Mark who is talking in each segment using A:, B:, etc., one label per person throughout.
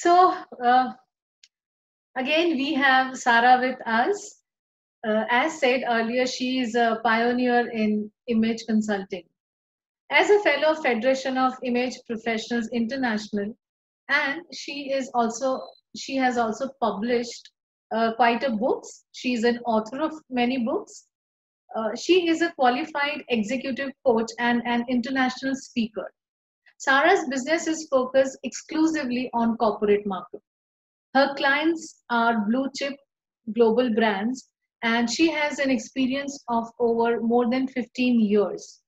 A: So, again, we have Sarah with us. As said earlier, she is a pioneer in image consulting. As a fellow of Federation of Image Professionals International, and she has also published quite a books. She is an author of many books. She is a qualified executive coach and an international speaker. Sarah's business is focused exclusively on corporate market. Her clients are blue chip global brands, and she has an experience of over more than 15 years.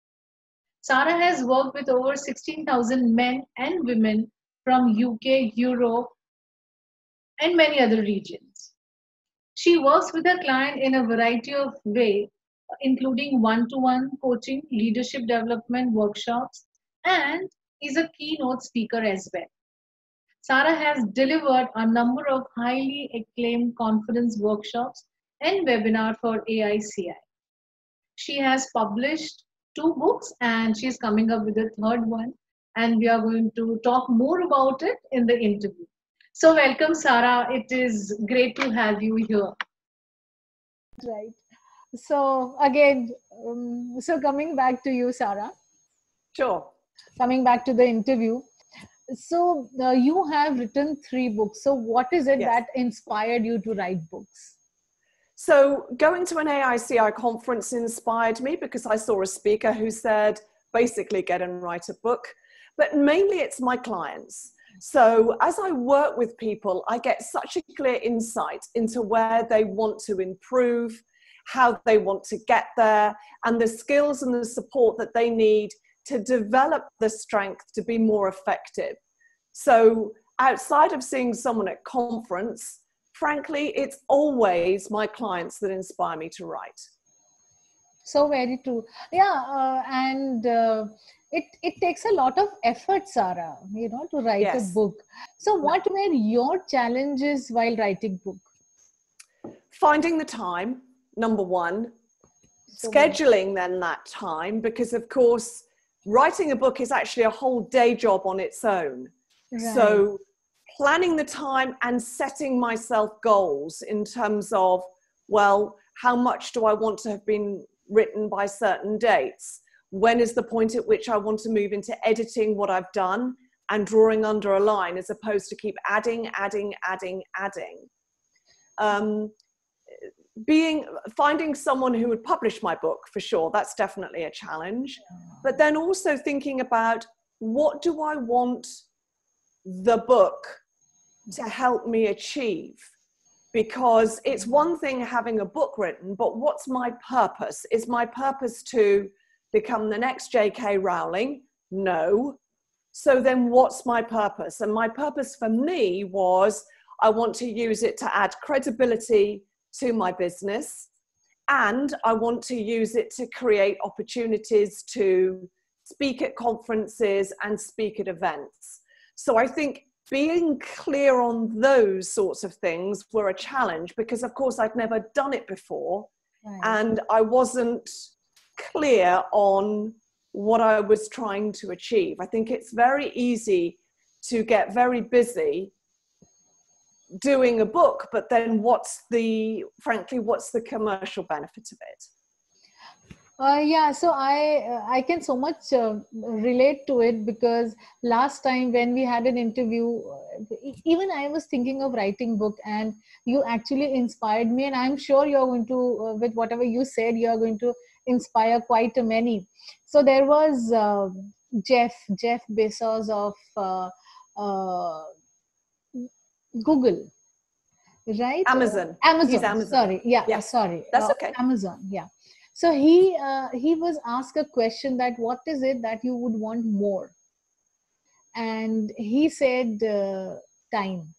A: Sarah has worked with over 16,000 men and women from UK, Europe, and many other regions. She works with her client in a variety of ways, including one-to-one coaching, leadership development workshops, and is a keynote speaker as well. Sarah has delivered a number of highly acclaimed conference workshops and webinars for AICI. She has published two books and she's coming up with a third one. And we are going to talk more about it in the interview. So, welcome, Sarah. It is great to have you here.
B: Right. So, again, coming back to you, Sarah.
C: Sure.
B: Coming back to the interview. So, you have written 3 books. So, what is it that inspired you to write books?
C: So going to an AICI conference inspired me because I saw a speaker who said, basically get and write a book, but mainly it's my clients. So as I work with people, I get such a clear insight into where they want to improve, how they want to get there, and the skills and the support that they need to develop the strength to be more effective. So outside of seeing someone at conference, frankly, it's always my clients that inspire me to write.
B: So very true. Yeah, and it takes a lot of effort, Sarah, to write a book. So what were your challenges while writing book?
C: Finding the time, number one. Scheduling then that time, because of course, writing a book is actually a whole day job on its own. Right. So planning the time and setting myself goals in terms of, well, how much do I want to have been written by certain dates? When is the point at which I want to move into editing what I've done and drawing under a line as opposed to keep adding. Finding someone who would publish my book, for sure, that's definitely a challenge. But then also thinking about, what do I want the book to help me achieve? Because it's one thing having a book written, but what's my purpose? Is my purpose to become the next J.K. Rowling? No. So then what's my purpose? And my purpose for me was, I want to use it to add credibility to my business, and I want to use it to create opportunities to speak at conferences and speak at events. So I think being clear on those sorts of things were a challenge, because of course I'd never done it before. Right. And I wasn't clear on what I was trying to achieve. I think it's very easy to get very busy doing a book, but then what's the commercial benefit of it?
B: So I can so much relate to it, because last time when we had an interview, even I was thinking of writing book, and you actually inspired me, and I'm sure you're going to, with whatever you said, you're going to inspire quite a many. So there was Jeff Bezos of Google, right?
C: Amazon.
B: He's Amazon. Sorry. Yeah. Sorry.
C: That's okay.
B: Amazon. Yeah. So he was asked a question that, what is it that you would want more? And he said time.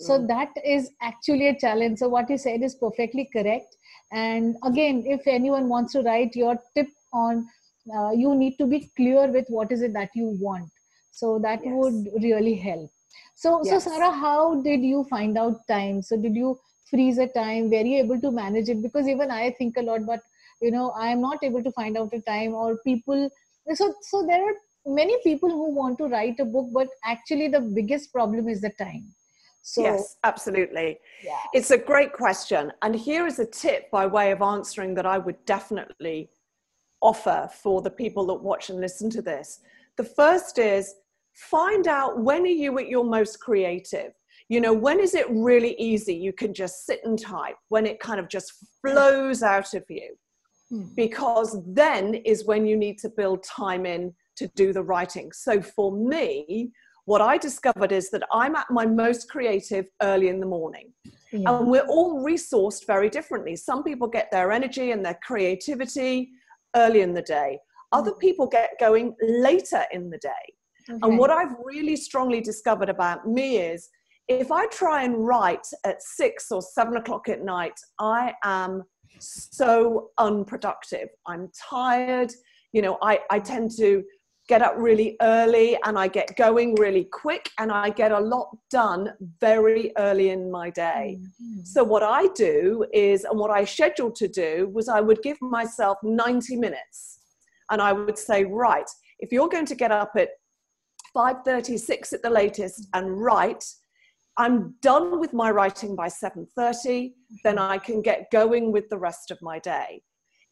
B: So that is actually a challenge. So what you said is perfectly correct. And again, if anyone wants to write, your tip on, you need to be clear with what is it that you want. So that would really help. So Sarah, how did you find out time? So did you freeze a time? Were you able to manage it? Because even I think a lot, but I am not able to find out a time, or people. So there are many people who want to write a book, but actually the biggest problem is the time. So
C: yes, absolutely.
B: yeah.
C: It's a great question. And here is a tip by way of answering that I would definitely offer for the people that watch and listen to this. The first is, find out, when are you at your most creative? You know, when is it really easy? You can just sit and type, when it kind of just flows out of you. Because then is when you need to build time in to do the writing. So for me, what I discovered is that I'm at my most creative early in the morning.
B: Yeah.
C: And we're all resourced very differently. Some people get their energy and their creativity early in the day. Other people get going later in the day.
B: Okay.
C: And what I've really strongly discovered about me is, if I try and write at 6 or 7 o'clock at night, I am so unproductive. I'm tired. You know, I tend to get up really early and I get going really quick, and I get a lot done very early in my day. So what I do is, and what I scheduled to do was, I would give myself 90 minutes and I would say, right, if you're going to get up at 5:36 at the latest and write, I'm done with my writing by 7:30, then I can get going with the rest of my day.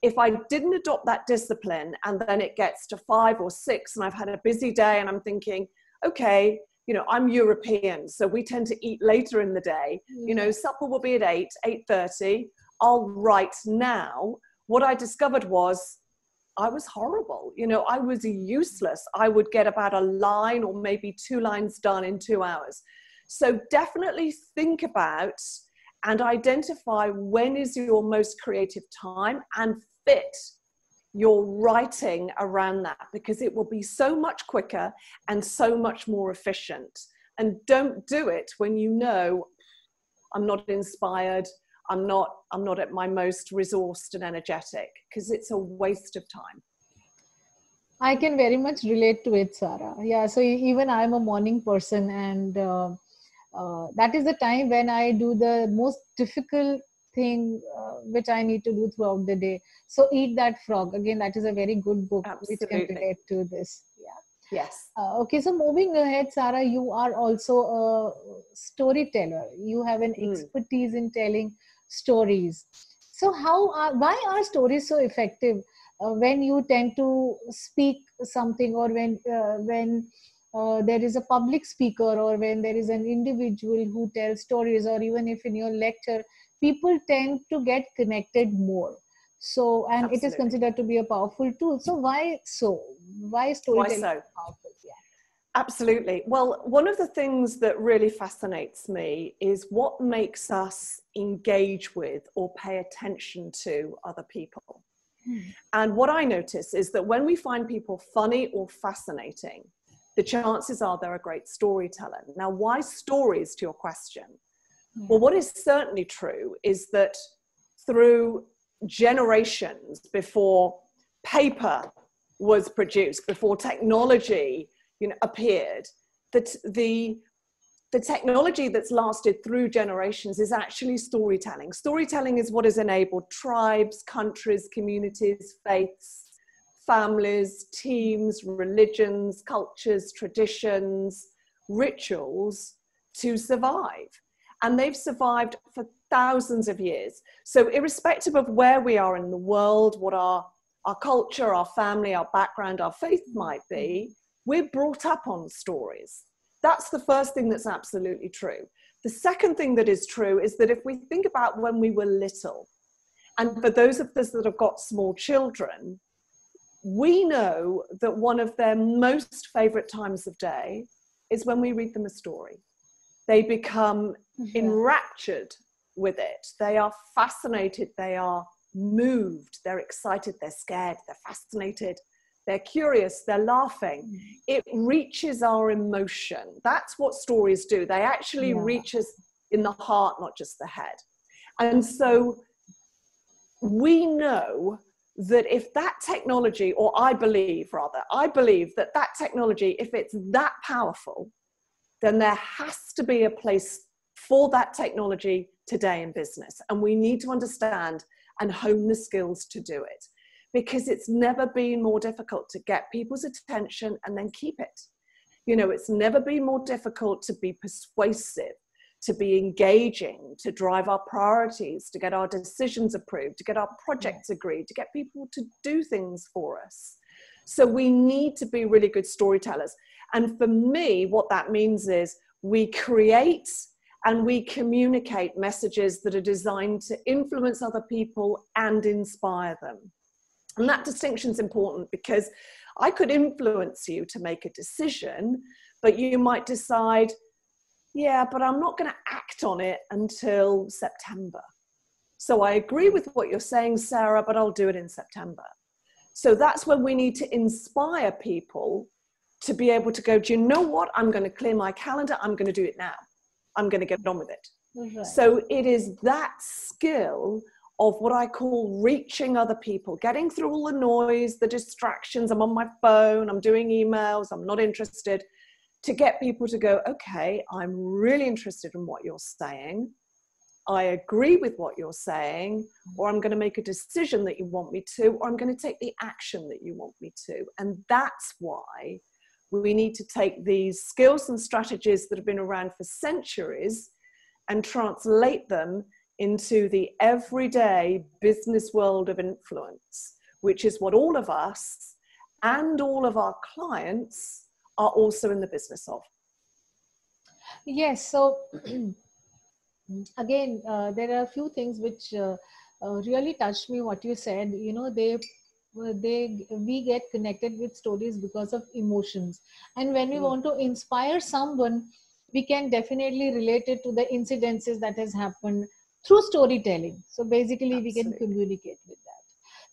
C: If I didn't adopt that discipline and then it gets to 5 or 6 and I've had a busy day and I'm thinking, okay, you know, I'm European, so we tend to eat later in the day. You know, supper will be at 8, 8:30. I'll write now. What I discovered was, I was horrible. You know, I was useless. I would get about a line or maybe 2 lines done in 2 hours. So definitely think about and identify when is your most creative time, and fit your writing around that, because it will be so much quicker and so much more efficient. And don't do it when you know, I'm not inspired, I'm not at my most resourced and energetic, because it's a waste of time.
B: I can very much relate to it, Sarah. Yeah, so even I'm a morning person, and that is the time when I do the most difficult thing which I need to do throughout the day. So Eat That Frog, again, that is a very good book.
C: Absolutely.
B: Which can relate to this. Yeah.
C: Yes.
B: Okay, so moving ahead, Sarah, you are also a storyteller. You have an expertise in telling stories. So why are stories so effective when you tend to speak something, or when there is a public speaker, or when there is an individual who tells stories, or even if in your lecture, people tend to get connected more. So, and
C: Absolutely.
B: it is considered to be a powerful tool. So why so? Why storytelling
C: Why so?
B: is powerful? Yeah.
C: Absolutely. Well, one of the things that really fascinates me is what makes us engage with or pay attention to other people. And what I notice is that when we find people funny or fascinating, the chances are they're a great storyteller. Now, why stories, to your question? Well, what is certainly true is that through generations, before paper was produced, before technology, you know, appeared, that the technology that's lasted through generations is actually storytelling. Storytelling is what has enabled tribes, countries, communities, faiths, families, teams, religions, cultures, traditions, rituals to survive. And they've survived for thousands of years. So irrespective of where we are in the world, what our culture, our family, our background, our faith might be, we're brought up on stories. That's the first thing that's absolutely true. The second thing that is true is that if we think about when we were little, and for those of us that have got small children, we know that one of their most favorite times of day is when we read them a story. They become enraptured with it. They are fascinated. They are moved. They're excited. They're scared. They're fascinated. They're curious. They're laughing. It reaches our emotion. That's what stories do. They actually reach us in the heart, not just the head. And so we know that if that technology, or I believe that that technology, if it's that powerful, then there has to be a place for that technology today in business. And we need to understand and hone the skills to do it, because it's never been more difficult to get people's attention and then keep it. You know, it's never been more difficult to be persuasive, to be engaging, to drive our priorities, to get our decisions approved, to get our projects agreed, to get people to do things for us. So we need to be really good storytellers. And for me, what that means is we create and we communicate messages that are designed to influence other people and inspire them. And that distinction is important, because I could influence you to make a decision, but you might decide, yeah, but I'm not going to act on it until September. So I agree with what you're saying, Sarah, but I'll do it in September. So that's when we need to inspire people to be able to go, do you know what? I'm going to clear my calendar. I'm going to do it now. I'm going to get on with it.
B: Right.
C: So it is that skill of what I call reaching other people, getting through all the noise, the distractions. I'm on my phone, I'm doing emails, I'm not interested, to get people to go, okay, I'm really interested in what you're saying. I agree with what you're saying, or I'm going to make a decision that you want me to, or I'm going to take the action that you want me to. And that's why we need to take these skills and strategies that have been around for centuries and translate them into the everyday business world of influence, which is what all of us and all of our clients are also in the business of.
B: Yes. So again, there are a few things which really touched me. What you said, you know, we get connected with stories because of emotions, and when we want to inspire someone, we can definitely relate it to the incidences that has happened through storytelling. So basically, we can communicate with that.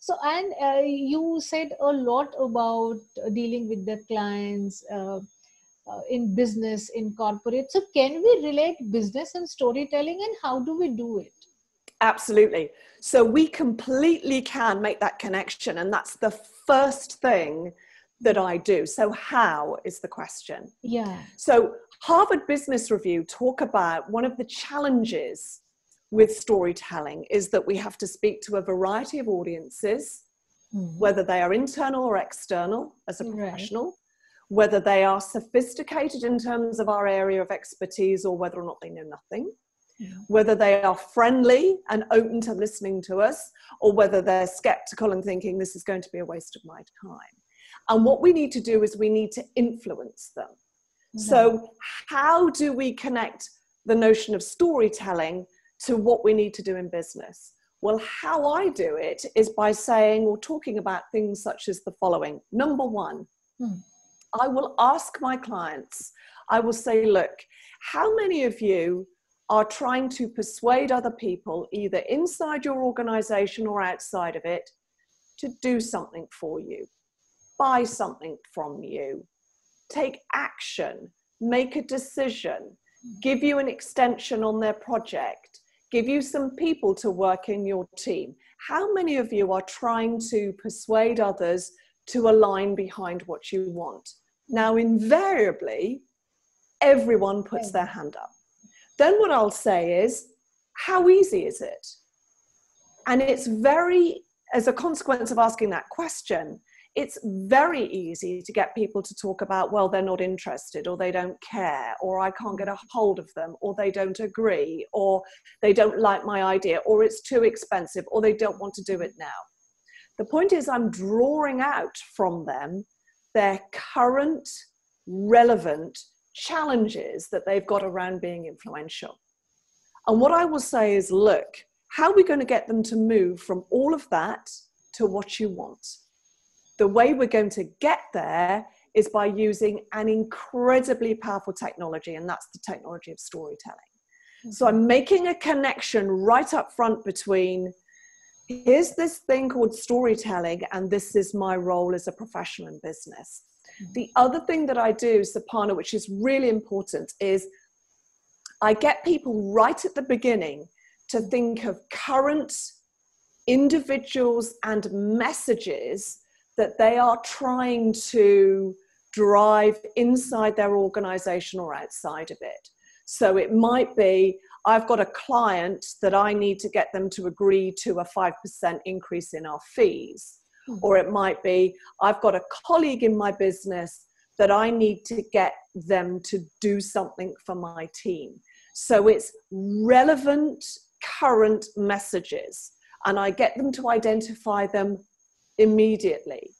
B: So, and you said a lot about dealing with the clients in business, in corporate. So can we relate business and storytelling, and how do we do it?
C: Absolutely. So we completely can make that connection. And that's the first thing that I do. So how is the question?
B: Yeah.
C: So Harvard Business Review talk about one of the challenges with storytelling is that we have to speak to a variety of audiences, whether they are internal or external as a professional, whether they are sophisticated in terms of our area of expertise or whether or not they know nothing, whether they are friendly and open to listening to us, or whether they're skeptical and thinking this is going to be a waste of my time. And what we need to do is we need to influence them. So how do we connect the notion of storytelling to what we need to do in business? Well, how I do it is by saying or talking about things such as the following. Number one, I will ask my clients, I will say, look, how many of you are trying to persuade other people, either inside your organization or outside of it, to do something for you, buy something from you, take action, make a decision, give you an extension on their project, give you some people to work in your team? How many of you are trying to persuade others to align behind what you want? Now, invariably, everyone puts their hand up. Then what I'll say is, how easy is it? And it's very, as a consequence of asking that question, it's very easy to get people to talk about, well, they're not interested, or they don't care, or I can't get a hold of them, or they don't agree, or they don't like my idea, or it's too expensive, or they don't want to do it now. The point is, I'm drawing out from them their current relevant challenges that they've got around being influential. And what I will say is, look, how are we going to get them to move from all of that to what you want? The way we're going to get there is by using an incredibly powerful technology, and that's the technology of storytelling. So I'm making a connection right up front between, here's this thing called storytelling, and this is my role as a professional in business. The other thing that I do, Sapana, which is really important, is I get people right at the beginning to think of current individuals and messages that they are trying to drive inside their organization or outside of it. So it might be, I've got a client that I need to get them to agree to a 5% increase in our fees. Or it might be, I've got a colleague in my business that I need to get them to do something for my team. So it's relevant, current messages. And I get them to identify them immediately.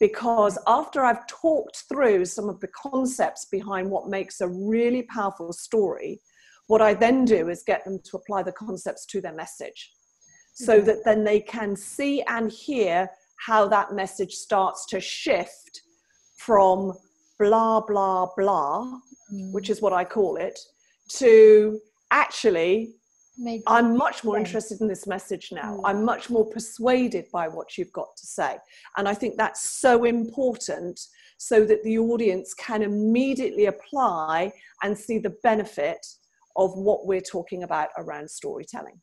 C: Because after I've talked through some of the concepts behind what makes a really powerful story, what I then do is get them to apply the concepts to their message, so that then they can see and hear how that message starts to shift from blah, blah, blah, which is what I call it, to actually, I'm much more interested in this message now. I'm much more persuaded by what you've got to say. And I think that's so important, so that the audience can immediately apply and see the benefit of what we're talking about around storytelling.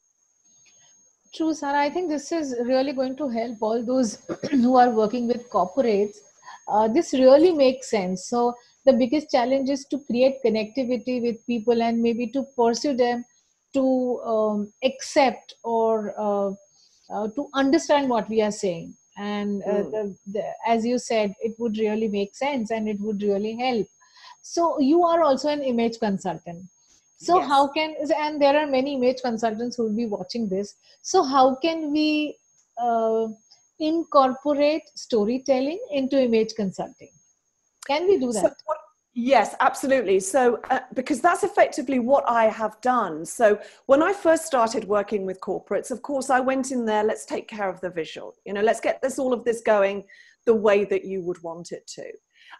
B: True, Sarah. I think this is really going to help all those who are working with corporates. This really makes sense. So the biggest challenge is to create connectivity with people and maybe to pursue them to accept or to understand what we are saying. And as you said, it would really make sense and it would really help. So you are also an image consultant. So how can, and there are many image consultants who will be watching this. So how can we incorporate storytelling into image consulting? Can we do that?
C: Yes, absolutely. So because that's effectively what I have done. So when I first started working with corporates, of course, I went in there, let's take care of the visual. You know, let's get all of this going the way that you would want it to.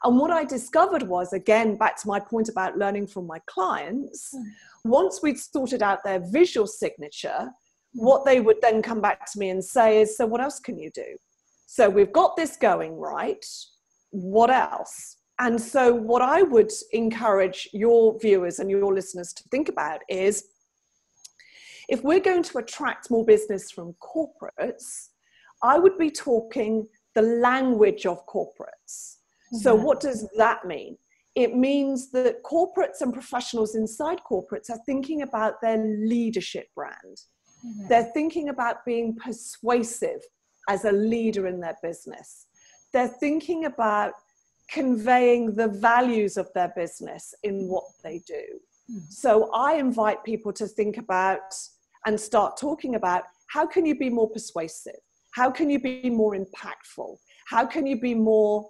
C: And what I discovered was, again, back to my point about learning from my clients, once we'd sorted out their visual signature, what they would then come back to me and say is, so what else can you do? So we've got this going, right? What else? And so what I would encourage your viewers and your listeners to think about is, if we're going to attract more business from corporates, I would be talking the language of corporates. So what does that mean? It means that corporates and professionals inside corporates are thinking about their leadership brand. They're thinking about being persuasive as a leader in their business. They're thinking about conveying the values of their business in what they do. So I invite people to think about and start talking about, how can you be more persuasive? How can you be more impactful? How can you be more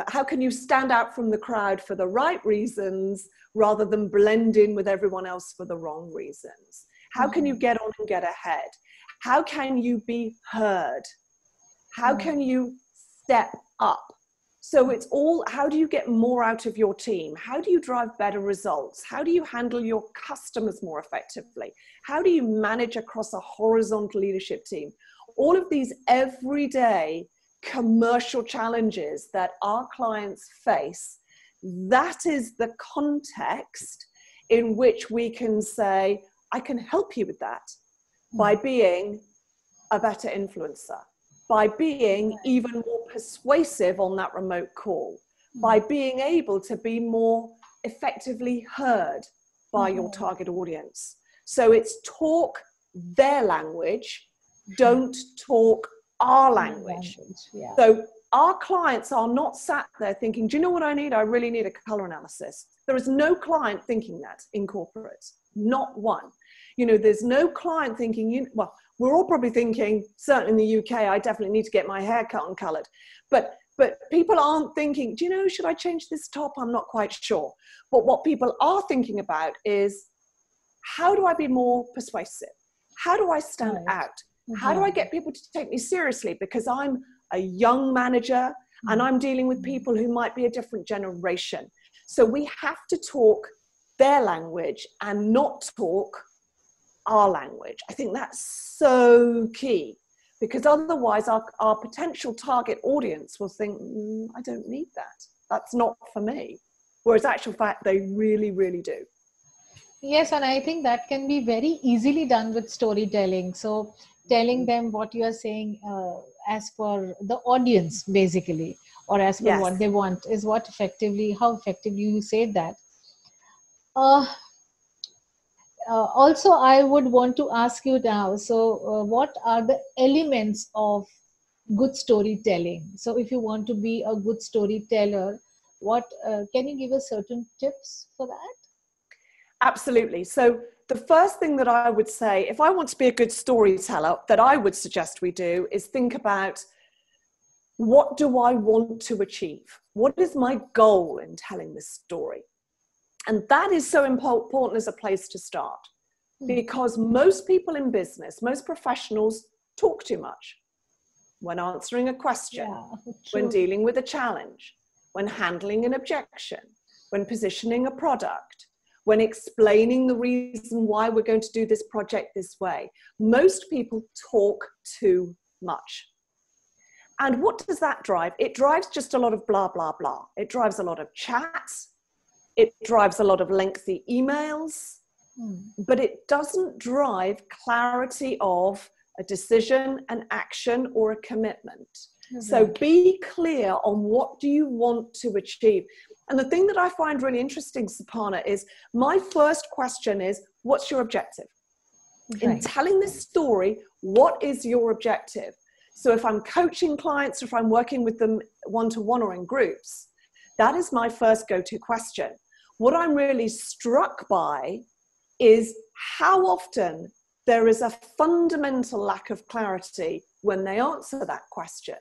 C: how can you stand out from the crowd for the right reasons rather than blend in with everyone else for the wrong reasons? How can you get on and get ahead? How can you be heard? How can you step up? So it's all, how do you get more out of your team? How do you drive better results? How do you handle your customers more effectively? How do you manage across a horizontal leadership team? All of these everyday commercial challenges that our clients face, that is the context in which we can say, I can help you with that by being a better influencer, by being even more persuasive on that remote call, by being able to be more effectively heard by your target audience. So it's talk their language, don't talk our language. So our clients are not sat there thinking, do you know what I need? I really need a color analysis. There is no client thinking that in corporates, not one. You know, there's no client thinking, well, we're all probably thinking, certainly in the UK, I definitely need to get my hair cut and colored. But people aren't thinking, do you know, should I change this top? I'm not quite sure. But what people are thinking about is, how do I be more persuasive? How do I stand out? How do I get people to take me seriously? Because I'm a young manager and I'm dealing with people who might be a different generation. So we have to talk their language and not talk our language. I think that's so key, because otherwise our potential target audience will think, I don't need that. That's not for me. Whereas actual fact, they really, really do.
B: Yes, and I think that can be very easily done with storytelling. So telling them what you are saying as per the audience, basically, or as per what they want is what how effectively you say that. Also, I would want to ask you now, so what are the elements of good storytelling? So if you want to be a good storyteller, what can you give us certain tips for that?
C: Absolutely. So the first thing that I would say, if I want to be a good storyteller, that I would suggest we do is think about, what do I want to achieve? What is my goal in telling this story? And that is so important as a place to start, because most people in business, most professionals talk too much when answering a question, when dealing with a challenge, when handling an objection, when positioning a product, when explaining the reason why we're going to do this project this way. Most people talk too much. And what does that drive? It drives just a lot of blah, blah, blah. It drives a lot of chats. It drives a lot of lengthy emails, but it doesn't drive clarity of a decision, an action, or a commitment. So be clear on what do you want to achieve. And the thing that I find really interesting, Sapana, is my first question is, what's your objective? In telling this story, what is your objective? So if I'm coaching clients, or if I'm working with them one-to-one or in groups, that is my first go-to question. What I'm really struck by is how often there is a fundamental lack of clarity when they answer that question.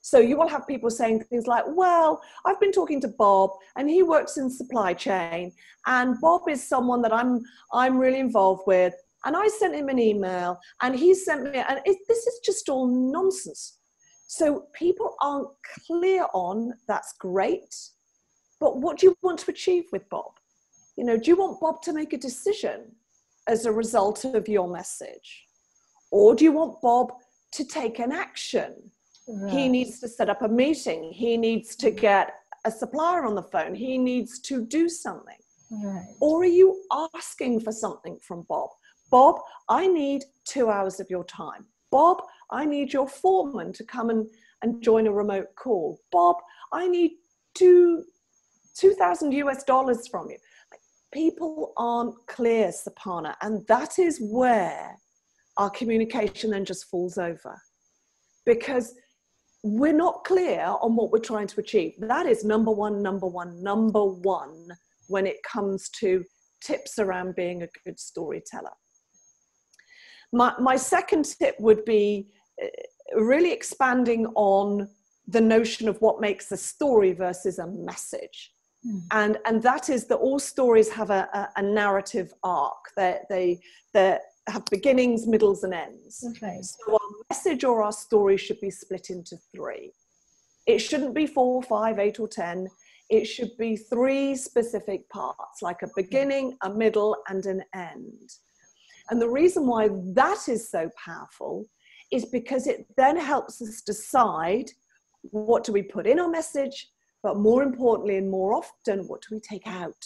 C: So you will have people saying things like, well, I've been talking to Bob and he works in supply chain, and Bob is someone that I'm really involved with. And I sent him an email and he sent me, and this is just all nonsense. So people aren't clear on, that's great, but what do you want to achieve with Bob? You know, do you want Bob to make a decision as a result of your message? Or do you want Bob to take an action? He needs to set up a meeting. He needs to get a supplier on the phone. He needs to do something. Or are you asking for something from Bob? Bob, I need 2 hours of your time. Bob, I need your foreman to come and join a remote call. Bob, I need $2,000 US from you. People aren't clear, Sapana, and that is where our communication then just falls over, because we're not clear on what we're trying to achieve. That is number one when it comes to tips around being a good storyteller. My second tip would be really expanding on the notion of what makes a story versus a message. And that is that all stories have a narrative arc. They have beginnings, middles, and ends. So our message or our story should be split into 3. It shouldn't be 4, 5, 8, or 10. It should be 3 specific parts, like a beginning, a middle, and an end. And the reason why that is so powerful is because it then helps us decide, what do we put in our message, but more importantly and more often, what do we take out?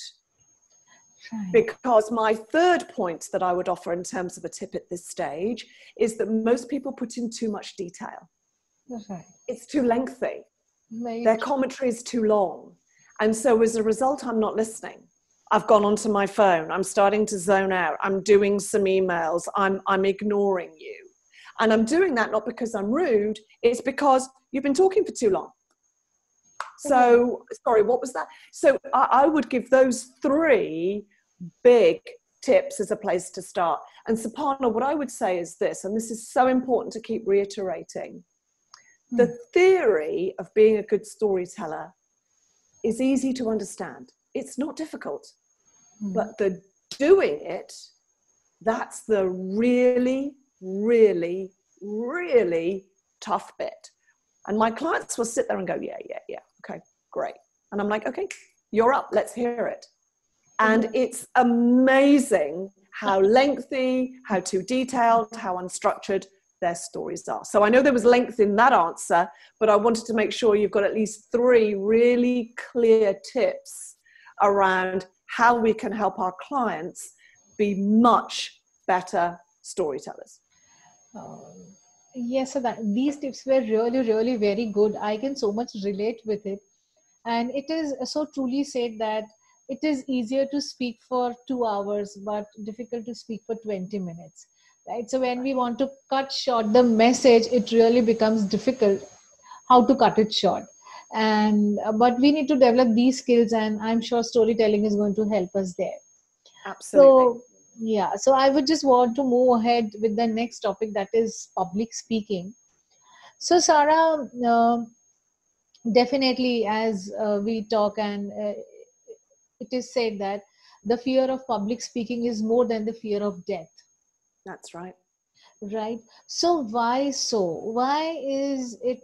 C: Because my third point that I would offer in terms of a tip at this stage is that most people put in too much detail. It's too lengthy. Their commentary is too long. And so as a result, I'm not listening. I've gone onto my phone. I'm starting to zone out. I'm doing some emails. I'm ignoring you. And I'm doing that not because I'm rude. It's because you've been talking for too long. So, sorry, what was that? So I would give those 3 big tips as a place to start. And Sapana, what I would say is this, and this is so important to keep reiterating. The theory of being a good storyteller is easy to understand. It's not difficult. But the doing it, that's the really, really, really tough bit. And my clients will sit there and go, yeah, okay, great. And I'm like, okay, you're up, let's hear it. And it's amazing how lengthy, how too detailed, how unstructured their stories are. So I know there was length in that answer, but I wanted to make sure you've got at least 3 really clear tips around how we can help our clients be much better storytellers.
B: Yes, so these tips were really, really very good. I can so much relate with it. And it is so truly said that it is easier to speak for 2 hours, but difficult to speak for 20 minutes, right? So when we want to cut short the message, it really becomes difficult how to cut it short. And but we need to develop these skills, and I'm sure storytelling is going to help us there.
C: Absolutely.
B: So, yeah, so I would just want to move ahead with the next topic, that is public speaking. So, Sarah, definitely, as we talk, and it is said that the fear of public speaking is more than the fear of death,
C: That's right.
B: right? So, why so? Why is it?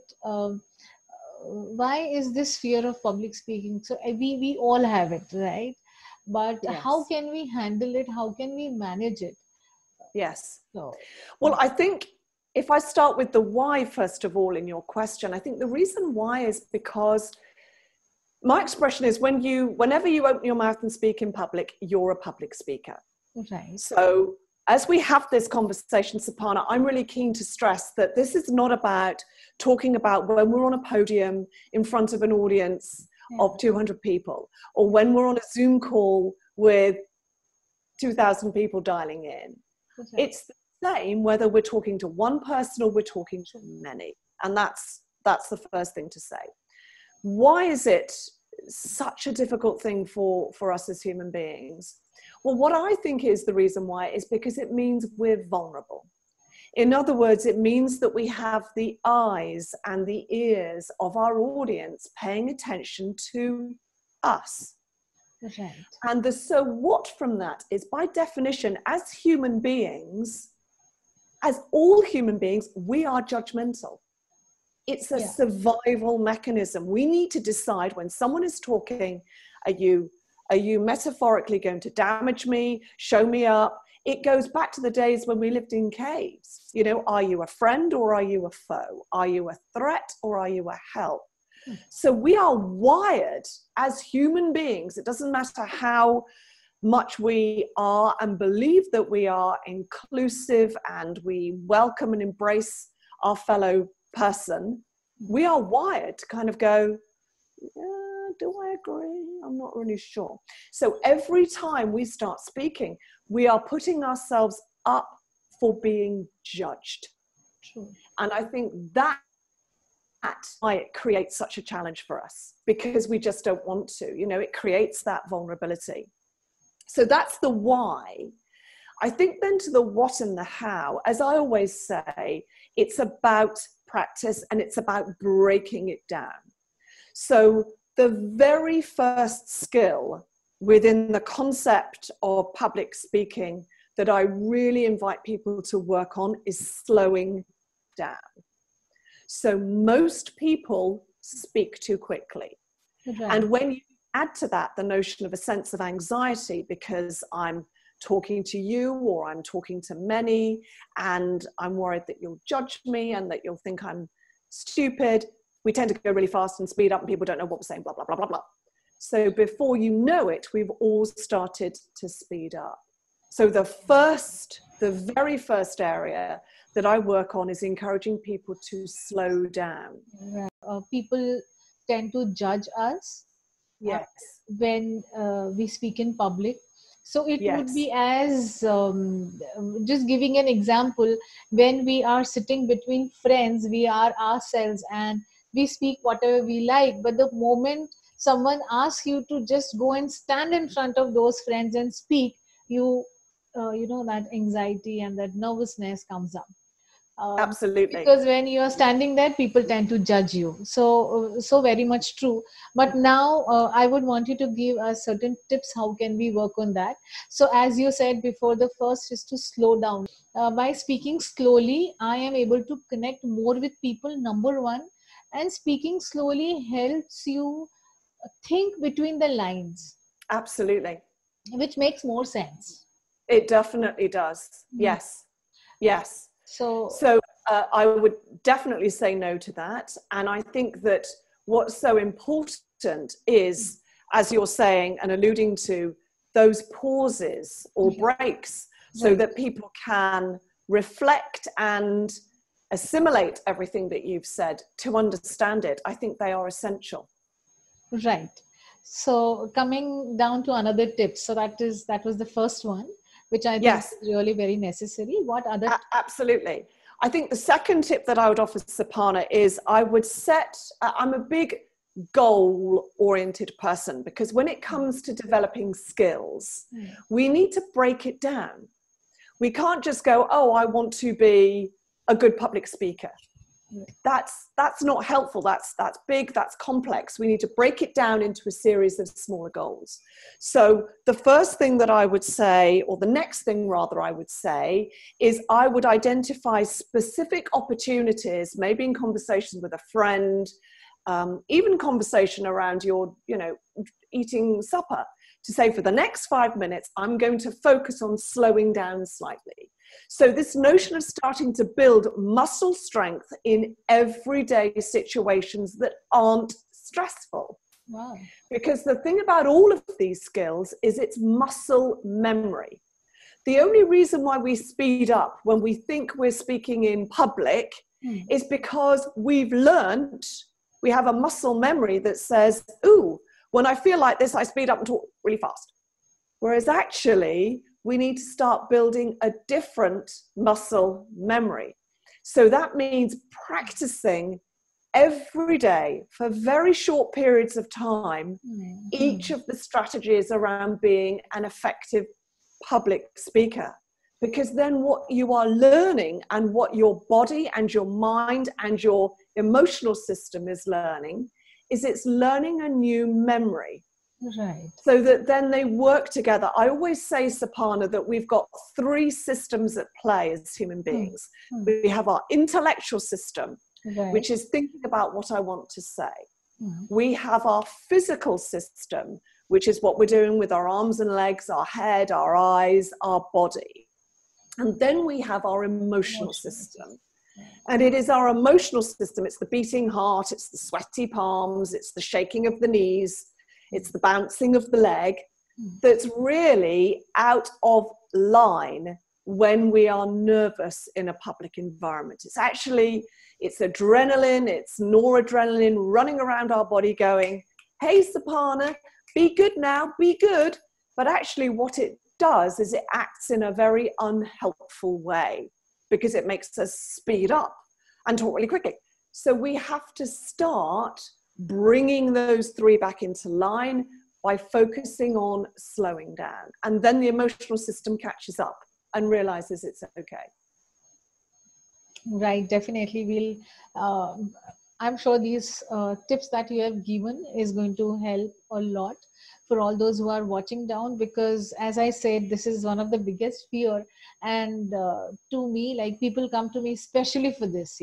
B: Why is this fear of public speaking? So, we all have it, right? But how
C: Yes.
B: can we handle it? How can we manage it?
C: Yes.
B: So,
C: Well, I think if I start with the why, first of all, in your question, I think the reason why is because my expression is whenever you open your mouth and speak in public, you're a public speaker.
B: right.
C: So as we have this conversation, Sapana, I'm really keen to stress that this is not about talking about when we're on a podium in front of an audience of 200 people, or when we're on a Zoom call with 2,000 people dialing in.
B: Okay.
C: It's the same whether we're talking to one person or we're talking to many. And that's the first thing to say. Why is it such a difficult thing for us as human beings? Well, what I think is the reason why is because it means we're vulnerable. In other words, it means that we have the eyes and the ears of our audience paying attention to us.
B: Right.
C: And the so what from that is, by definition, as human beings, as all human beings, we are judgmental. It's a survival mechanism. We need to decide when someone is talking, are you metaphorically going to damage me, show me up? It goes back to the days when we lived in caves. You know, are you a friend or are you a foe? Are you a threat or are you a help? So we are wired as human beings. It doesn't matter how much we are and believe that we are inclusive and we welcome and embrace our fellow person. We are wired to kind of go, yeah, do I agree? I'm not really sure. So every time we start speaking, we are putting ourselves up for being judged.
B: True.
C: And I think that's why it creates such a challenge for us, because we just don't want to, you know, it creates that vulnerability. So that's the why. I think then to the what and the how, as I always say, it's about practice and it's about breaking it down. So the very first skill within the concept of public speaking that I really invite people to work on is slowing down. So most people speak too quickly.
B: Right.
C: And when you add to that the notion of a sense of anxiety because I'm talking to you or I'm talking to many and I'm worried that you'll judge me and that you'll think I'm stupid, we tend to go really fast and speed up and people don't know what we're saying, blah, blah, blah, blah, blah. So before you know it, we've all started to speed up. So the very first area that I work on is encouraging people to slow down.
B: Right. People tend to judge us
C: Yes.
B: when we speak in public. So it would be as, just giving an example, when we are sitting between friends, we are ourselves and we speak whatever we like. But the moment someone asks you to just go and stand in front of those friends and speak, you know, that anxiety and that nervousness comes up.
C: Absolutely.
B: Because when you are standing there, people tend to judge you. So very much true. But now I would want you to give us certain tips. How can we work on that? So as you said before, the first is to slow down. By speaking slowly, I am able to connect more with people, number one. And speaking slowly helps you think between the lines.
C: Absolutely.
B: Which makes more sense.
C: It definitely does. Yes. Yes.
B: So
C: I would definitely say no to that. And I think that what's so important is, as you're saying and alluding to, those pauses or breaks so that people can reflect and assimilate everything that you've said to understand it. I think they are essential.
B: Right. So coming down to another tip. So that was the first one, which I think is really very necessary. What other?
C: Absolutely. I think the second tip that I would offer, Sapana, is I would set, I'm a big goal-oriented person, because when it comes to developing skills, we need to break it down. We can't just go, oh, I want to be a good public speaker. That's not helpful. That's big, that's complex. We need to break it down into a series of smaller goals. So the first thing that I would say, or the next thing rather I would say, is I would identify specific opportunities, maybe in conversations with a friend, even conversation around your, eating supper, to say for the next 5 minutes, I'm going to focus on slowing down slightly. So this notion of starting to build muscle strength in everyday situations that aren't stressful.
B: Wow.
C: Because the thing about all of these skills is it's muscle memory. The only reason why we speed up when we think we're speaking in public is because we've learned, we have a muscle memory that says, ooh, when I feel like this, I speed up and talk really fast. Whereas actually, we need to start building a different muscle memory. So that means practicing every day for very short periods of time, each of the strategies around being an effective public speaker. Because then what you are learning and what your body and your mind and your emotional system is learning is it's learning a new memory.
B: Right.
C: So that then they work together. I always say, Sapana, that we've got 3 systems at play as human beings. We have our intellectual system, which is thinking about what I want to say. We have our physical system, which is what we're doing with our arms and legs, our head, our eyes, our body. And then we have our emotional system. And it is our emotional system. It's the beating heart, it's the sweaty palms, it's the shaking of the knees, it's the bouncing of the leg that's really out of line when we are nervous in a public environment. It's adrenaline, it's noradrenaline running around our body going, hey, Sapana, be good now, be good. But actually what it does is it acts in a very unhelpful way because it makes us speed up and talk really quickly. So we have to start bringing those 3 back into line by focusing on slowing down. And then the emotional system catches up and realizes it's okay.
B: Right, definitely. I'm sure these tips that you have given is going to help a lot for all those who are watching down, because as I said, this is one of the biggest fear. And to me, like, people come to me especially for this,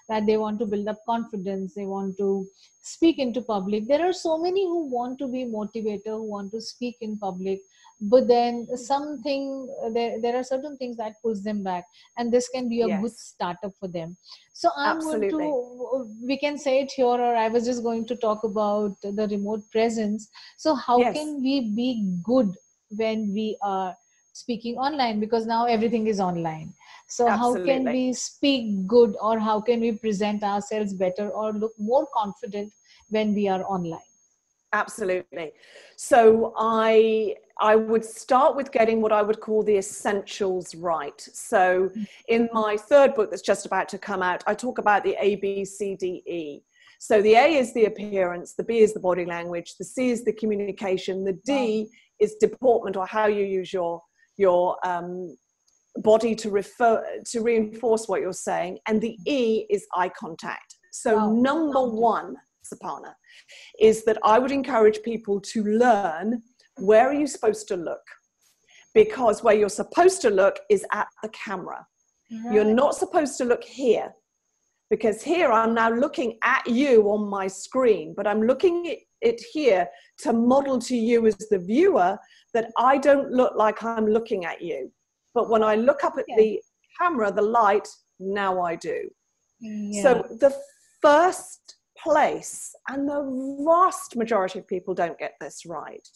B: that they want to build up confidence, they want to speak into public. There are so many who want to be motivator, who want to speak in public, but then there are certain things that pulls them back, and this can be a good startup for them. So we can say it here, or I was just going to talk about the remote presence. So how can we be good when we are speaking online, because now everything is online? So how can we speak good, or how can we present ourselves better or look more confident when we are online?
C: Absolutely. So I would start with getting what I would call the essentials right. So in my 3rd book that's just about to come out, I talk about the A, B, C, D, E. So the A is the appearance, the B is the body language, the C is the communication, the D is deportment, or how you use your body to reinforce what you're saying, and the E is eye contact. So number 1, Sapana, is that I would encourage people to learn, where are you supposed to look? Because where you're supposed to look is at the camera. You're not supposed to look here, because here I'm now looking at you on my screen, but I'm looking at it here to model to you as the viewer that I don't look like I'm looking at you. But when I look up at the camera, the light, now I do. So the first place, and the vast majority of people don't get this right,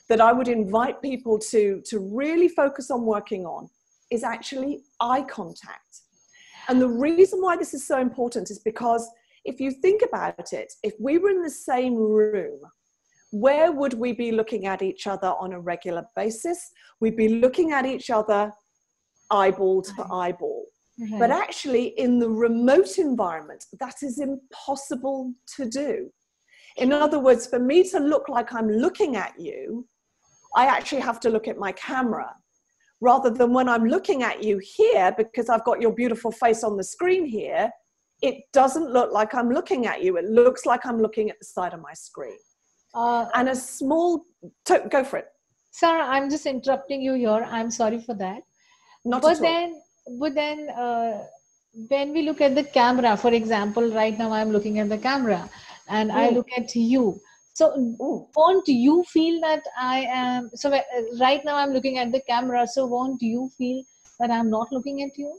C: that I would invite people to really focus on working on is actually eye contact. And the reason why this is so important is because if you think about it, if we were in the same room, where would we be looking at each other on a regular basis? We'd be looking at each other eyeball to eyeball. But actually in the remote environment, that is impossible to do. In other words, for me to look like I'm looking at you, I actually have to look at my camera. Rather than when I'm looking at you here, because I've got your beautiful face on the screen here, it doesn't look like I'm looking at you. It looks like I'm looking at the side of my screen. And a small, go for it.
B: Sarah, I'm just interrupting you here. I'm sorry for that.
C: Not at all.
B: But then when we look at the camera, for example, right now I'm looking at the camera and I look at you. So won't you feel that I am, so right now I'm looking at the camera, so won't you feel that I'm not looking at you?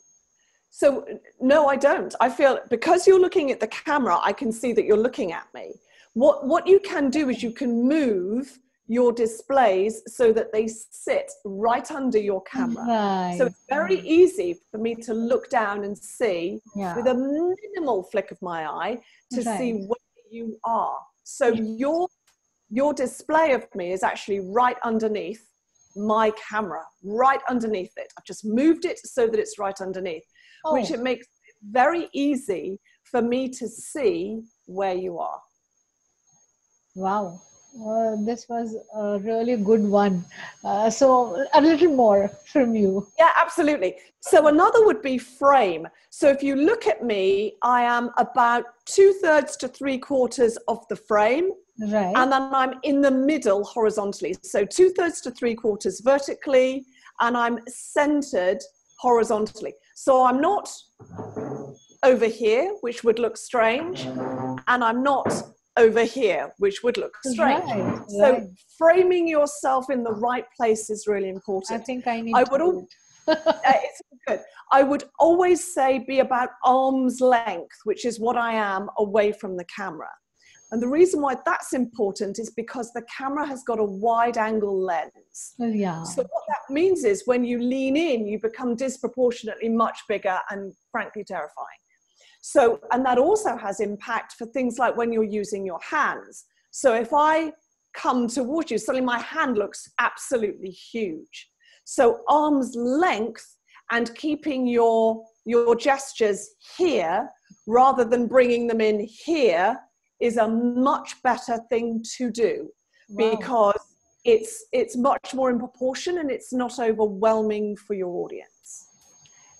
C: So no, I don't. I feel because you're looking at the camera, I can see that you're looking at me. What you can do is you can move your displays so that they sit right under your camera.
B: Right.
C: So it's very easy for me to look down and see with a minimal flick of my eye to see where you are. So your display of me is actually right underneath my camera, right underneath it. I've just moved it so that it's right underneath, which it makes it very easy for me to see where you are.
B: Wow. This was a really good one. So a little more from you.
C: Yeah, absolutely. So another would be frame. So if you look at me, I am about 2/3 to 3/4 of the frame.
B: Right.
C: And then I'm in the middle horizontally. So 2/3 to 3/4 vertically, and I'm centered horizontally. So I'm not over here, which would look strange, and I'm not over here, which would look strange.
B: Right,
C: so framing yourself in the right place is really important.
B: I think I need to do it.
C: It's good. I would always say be about arm's length, which is what I am away from the camera. And the reason why that's important is because the camera has got a wide angle lens.
B: Yeah.
C: So what that means is when you lean in, you become disproportionately much bigger and frankly terrifying. So, and that also has impact for things like when you're using your hands. So if I come towards you, suddenly my hand looks absolutely huge. So arm's length and keeping your gestures here rather than bringing them in here is a much better thing to do. Wow. Because it's much more in proportion and it's not overwhelming for your audience.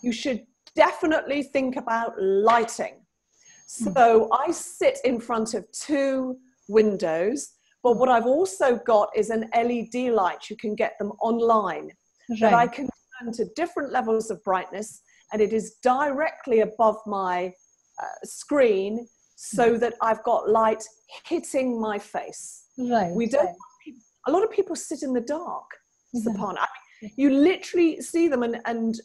C: You should definitely think about lighting. So I sit in front of 2 windows, but what I've also got is an LED light. You can get them online that I can turn to different levels of brightness, and it is directly above my screen so that I've got light hitting my face.
B: Right.
C: We don't. A lot of people sit in the dark, Sapana. I mean, you literally see them and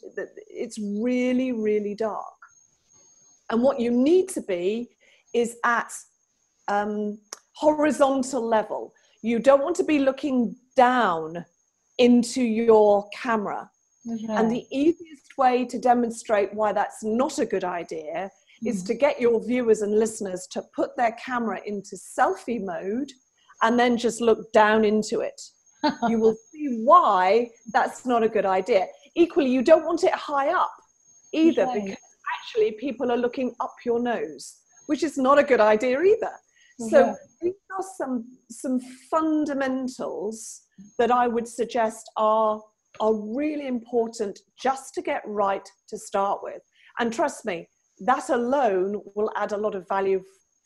C: it's really, really dark. And what you need to be is at horizontal level. You don't want to be looking down into your camera. And the easiest way to demonstrate why that's not a good idea is to get your viewers and listeners to put their camera into selfie mode and then just look down into it. You will see why that's not a good idea. Equally, you don't want it high up either, because actually people are looking up your nose, which is not a good idea either. So these are some fundamentals that I would suggest are really important just to get right to start with. And trust me, that alone will add a lot of value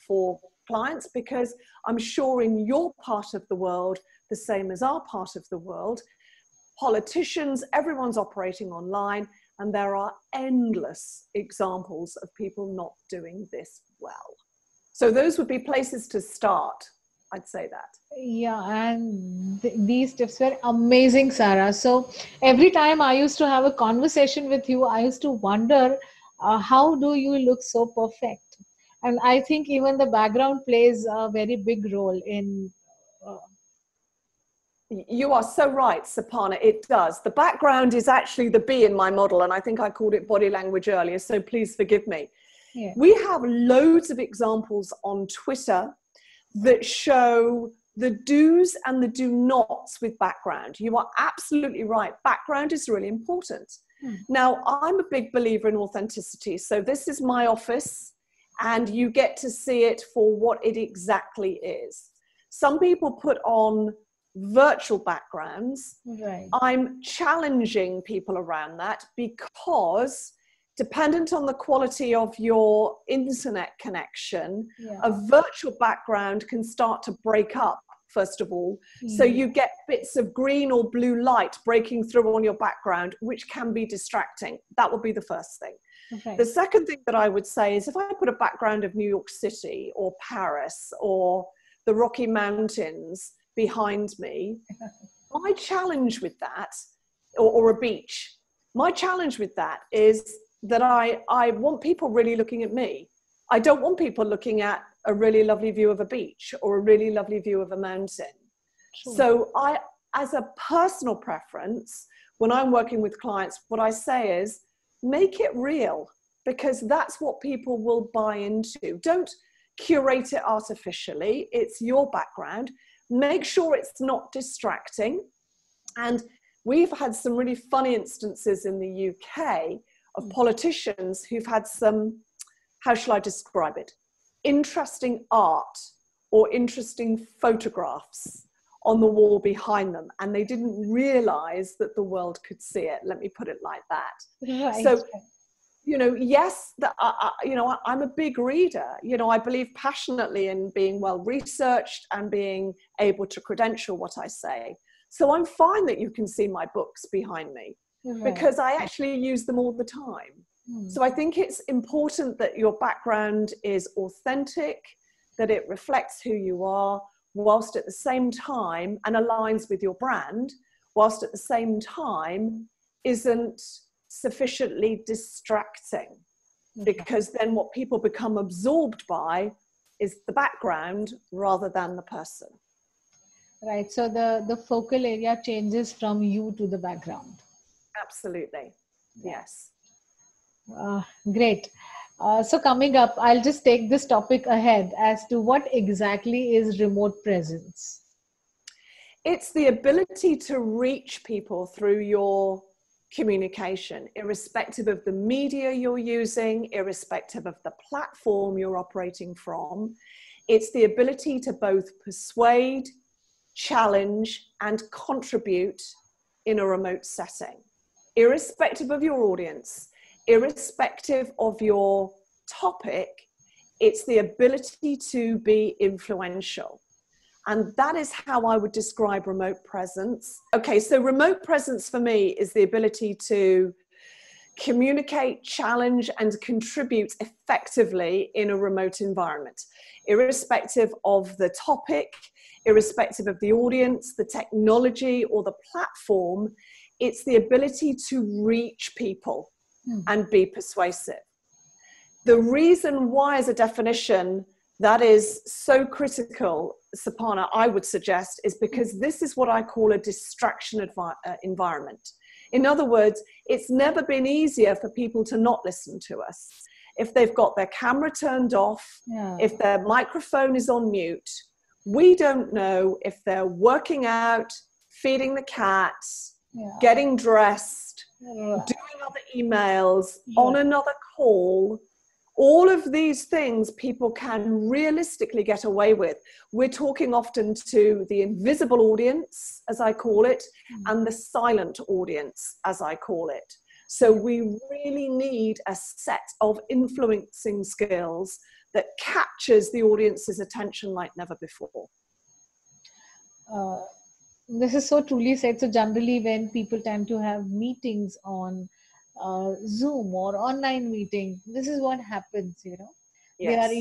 C: for clients, because I'm sure in your part of the world, the same as our part of the world, politicians, everyone's operating online, and there are endless examples of people not doing this well. So those would be places to start. I'd say that.
B: Yeah, and these tips were amazing, Sarah. So every time I used to have a conversation with you, I used to wonder, how do you look so perfect? And I think even the background plays a very big role in...
C: You are so right, Sapana, it does. The background is actually the B in my model, and I think I called it body language earlier, so please forgive me. Yeah. We have loads of examples on Twitter that show the do's and the do nots with background. You are absolutely right. Background is really important. Now, I'm a big believer in authenticity. So this is my office and you get to see it for what it exactly is. Some people put on virtual backgrounds.
B: Right.
C: I'm challenging people around that because dependent on the quality of your internet connection, a virtual background can start to break up, first of all. So you get bits of green or blue light breaking through on your background, which can be distracting. That would be the first thing.
B: Okay.
C: The second thing that I would say is if I put a background of New York City or Paris or the Rocky Mountains behind me, my challenge with that, or a beach, my challenge with that is that I want people really looking at me. I don't want people looking at a really lovely view of a beach or a really lovely view of a mountain. Sure. So I, as a personal preference, when I'm working with clients, what I say is make it real, because that's what people will buy into. Don't curate it artificially. It's your background. Make sure it's not distracting. And we've had some really funny instances in the UK of politicians who've had some, how shall I describe it? Interesting art or interesting photographs on the wall behind them, and they didn't realize that the world could see it. Let me put it like that.
B: Right.
C: So, you know, yes, I'm a big reader. You know, I believe passionately in being well researched and being able to credential what I say. So I'm fine that you can see my books behind me, because I actually use them all the time. So I think it's important that your background is authentic, that it reflects who you are, whilst at the same time, and aligns with your brand, whilst at the same time isn't sufficiently distracting, because then what people become absorbed by is the background rather than the person.
B: Right. So the focal area changes from you to the background.
C: Absolutely. Yes.
B: Great. So coming up, I'll just take this topic ahead as to what exactly is remote presence.
C: It's the ability to reach people through your communication, irrespective of the media you're using, irrespective of the platform you're operating from. It's the ability to both persuade, challenge, and contribute in a remote setting, irrespective of your audience, irrespective of your topic. It's the ability to be influential. And that is how I would describe remote presence. Okay, so remote presence for me is the ability to communicate, challenge, and contribute effectively in a remote environment, irrespective of the topic, irrespective of the audience, the technology, or the platform. It's the ability to reach people and be persuasive. The reason why, as a definition, that is so critical, Sapana, I would suggest, is because this is what I call a distraction environment. In other words, it's never been easier for people to not listen to us. If they've got their camera turned off, if their microphone is on mute, we don't know if they're working out, feeding the cats, getting dressed, doing other emails, on another call. All of these things people can realistically get away with. We're talking often to the invisible audience, as I call it, and the silent audience, as I call it. So we really need a set of influencing skills that captures the audience's attention like never before.
B: This is so truly said. So generally when people tend to have meetings on Zoom or online meeting, this is what happens, you know. They are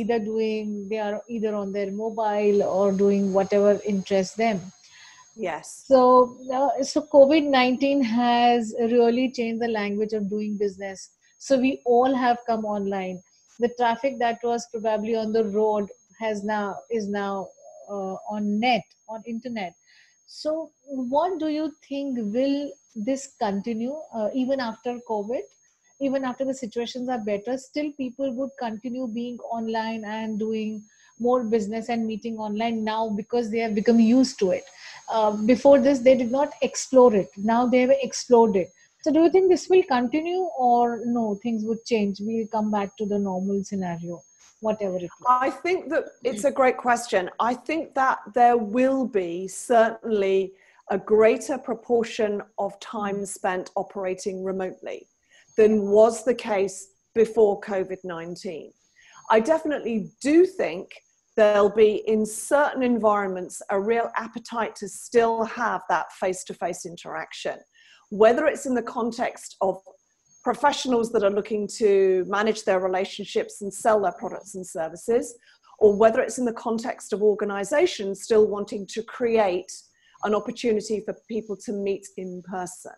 B: either on their mobile or doing whatever interests them.
C: Yes.
B: So COVID-19 has really changed the language of doing business. So we all have come online. The traffic that was probably on the road is now on internet. So what do you think, will this continue even after COVID? Even after the situations are better, still people would continue being online and doing more business and meeting online now because they have become used to it. Before this, they did not explore it. Now they have explored it. So do you think this will continue, or no, things would change? We'll come back to the normal scenario whatever it is?
C: I think that it's a great question. I think that there will be certainly a greater proportion of time spent operating remotely than was the case before COVID-19. I definitely do think there'll be, in certain environments, a real appetite to still have that face-to-face interaction, whether it's in the context of professionals that are looking to manage their relationships and sell their products and services, or whether it's in the context of organizations still wanting to create an opportunity for people to meet in person.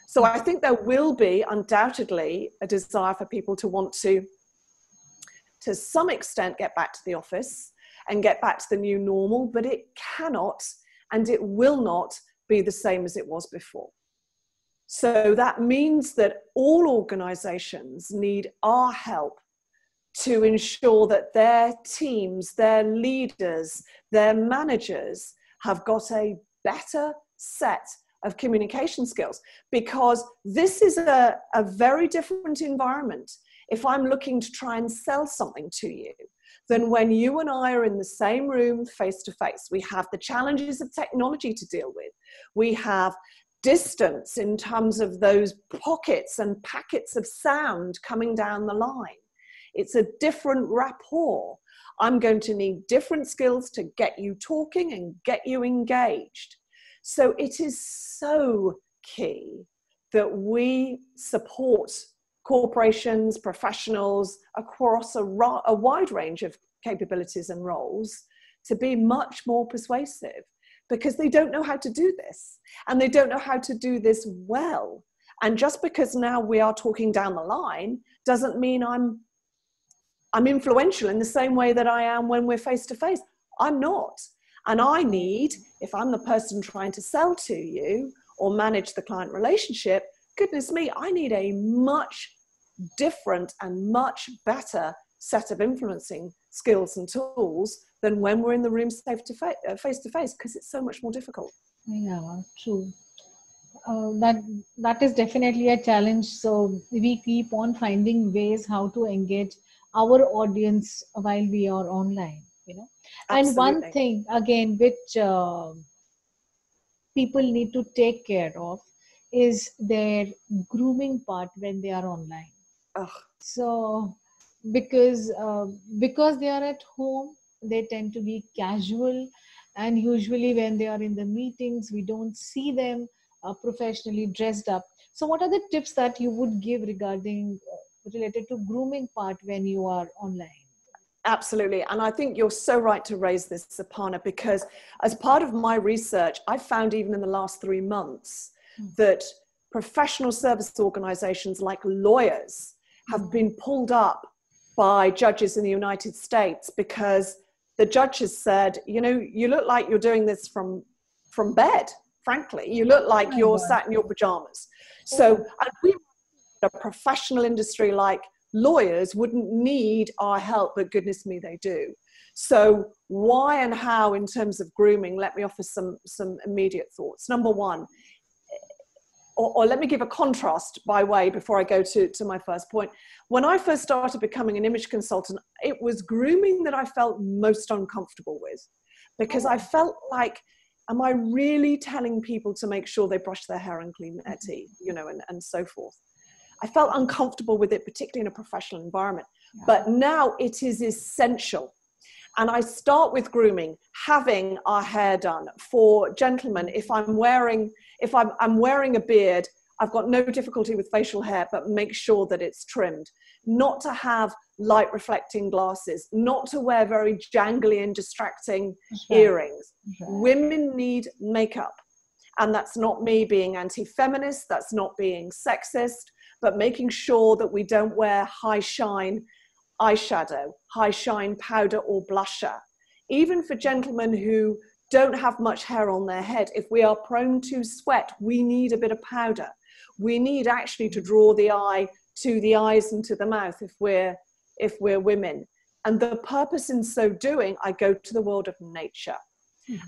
C: So I think there will be undoubtedly a desire for people to want to some extent, get back to the office and get back to the new normal, but it cannot and it will not be the same as it was before. So that means that all organizations need our help to ensure that their teams, their leaders, their managers have got a better set of communication skills, because this is a very different environment if I'm looking to try and sell something to you than when you and I are in the same room face to face. We have the challenges of technology to deal with. We have distance in terms of those pockets and packets of sound coming down the line. It's a different rapport. I'm going to need different skills to get you talking and get you engaged. So it is so key that we support corporations, professionals across a wide range of capabilities and roles to be much more persuasive, because they don't know how to do this, and they don't know how to do this well. And just because now we are talking down the line doesn't mean I'm influential in the same way that I am when we're face to face. I'm not. And I need, if I'm the person trying to sell to you or manage the client relationship, goodness me, I need a much different and much better set of influencing skills and tools than when we're in the room face to face, because it's so much more difficult.
B: Yeah, true. That is definitely a challenge. So we keep on finding ways how to engage our audience while we are online, you know. And
C: Absolutely.
B: one thing again, which people need to take care of, is their grooming part when they are online.
C: Ugh.
B: So because they are at home, they tend to be casual, and usually when they are in the meetings, we don't see them professionally dressed up. So what are the tips that you would give regarding related to grooming part when you are online?
C: Absolutely. And I think you're so right to raise this, Aparna, because as part of my research, I found even in the last 3 months that professional service organizations like lawyers have been pulled up by judges in the United States because the judge has said, you know, you look like you're doing this from bed, frankly. You look like you're sat in your pajamas. So and we, a professional industry like lawyers, wouldn't need our help, but goodness me, they do. So why and how in terms of grooming, let me offer some immediate thoughts. Number one, or let me give a contrast by way before I go to my first point. When I first started becoming an image consultant, it was grooming that I felt most uncomfortable with, because I felt like, am I really telling people to make sure they brush their hair and clean their teeth, you know, and so forth. I felt uncomfortable with it, particularly in a professional environment. Yeah. But now it is essential. And I start with grooming, having our hair done. For gentlemen, if I'm wearing a beard, I've got no difficulty with facial hair, but make sure that it's trimmed. Not to have light reflecting glasses, not to wear very jangly and distracting earrings. Women need makeup. And that's not me being anti-feminist, that's not being sexist, but making sure that we don't wear high shine eyeshadow, high shine powder or blusher. Even for gentlemen who don't have much hair on their head, if we are prone to sweat, we need a bit of powder. We need actually to draw the eye to the eyes and to the mouth if we're women. And the purpose in so doing, I go to the world of nature.